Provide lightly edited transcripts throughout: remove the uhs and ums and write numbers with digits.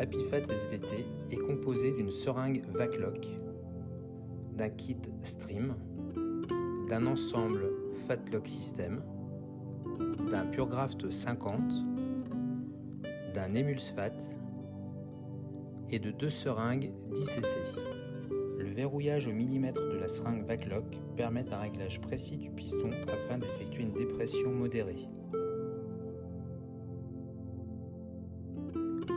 Apifat SVT est composé d'une seringue Vacloc, d'un kit Stream, d'un ensemble Fatlock System, d'un PureGraft 50, d'un Emulsfat et de 2 seringues 10cc. Le verrouillage au millimètre de la seringue Vacloc permet un réglage précis du piston afin d'effectuer une dépression modérée.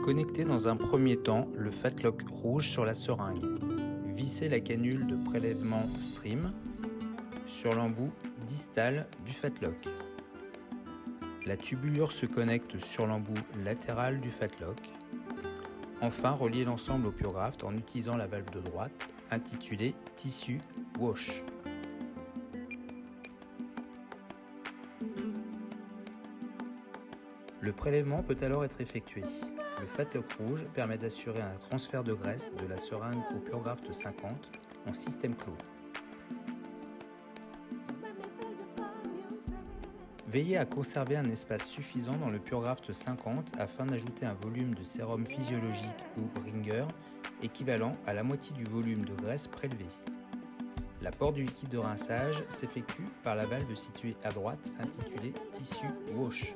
Connectez dans un premier temps le Fatlock rouge sur la seringue. Vissez la canule de prélèvement Stream sur l'embout distal du Fatlock. La tubulure se connecte sur l'embout latéral du Fatlock. Enfin, reliez l'ensemble au PureGraft en utilisant la valve de droite intitulée Tissu Wash. Le prélèvement peut alors être effectué. Le Fatlock rouge permet d'assurer un transfert de graisse de la seringue au PureGraft 50 en système clos. Veillez à conserver un espace suffisant dans le PureGraft 50 afin d'ajouter un volume de sérum physiologique ou ringer équivalent à la moitié du volume de graisse prélevé. L'apport du liquide de rinçage s'effectue par la valve située à droite intitulée Tissu Wash.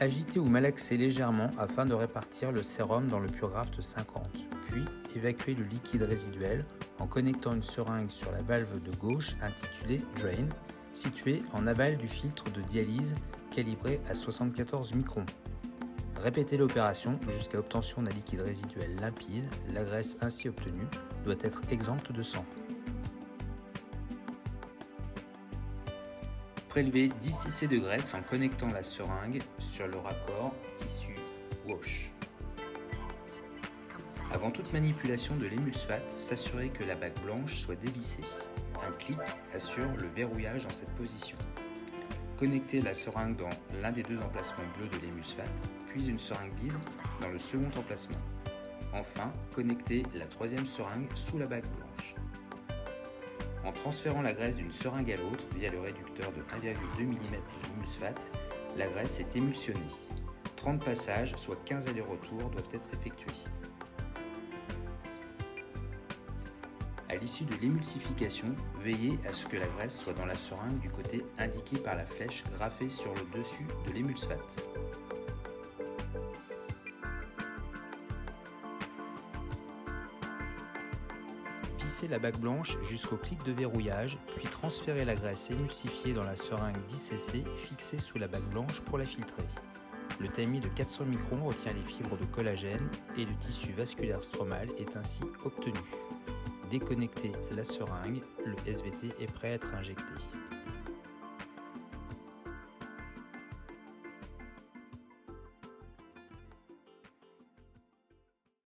Agitez ou malaxez légèrement afin de répartir le sérum dans le PureGraft 50, puis évacuez le liquide résiduel en connectant une seringue sur la valve de gauche intitulée Drain, située en aval du filtre de dialyse calibré à 74 microns. Répétez l'opération jusqu'à obtention d'un liquide résiduel limpide. La graisse ainsi obtenue doit être exempte de sang. Prélevez 10 cc de graisse en connectant la seringue sur le raccord Tissu Wash. Avant toute manipulation de l'Emulsfat, s'assurer que la bague blanche soit dévissée. Un clip assure le verrouillage dans cette position. Connectez la seringue dans l'un des 2 emplacements bleus de l'Emulsfat, puis une seringue vide dans le second emplacement. Enfin, connectez la 3e seringue sous la bague blanche. En transférant la graisse d'une seringue à l'autre via le réducteur de 1,2 mm de l'Emulsfat, la graisse est émulsionnée. 30 passages, soit 15 allers-retours, doivent être effectués. À l'issue de l'émulsification, veillez à ce que la graisse soit dans la seringue du côté indiqué par la flèche graffée sur le dessus de l'Emulsfat. Vissez la bague blanche jusqu'au clic de verrouillage, puis transférez la graisse émulsifiée dans la seringue 10cc fixée sous la bague blanche pour la filtrer. Le tamis de 400 microns retient les fibres de collagène et le tissu vasculaire stromal est ainsi obtenu. Déconnectez la seringue, le SVT est prêt à être injecté.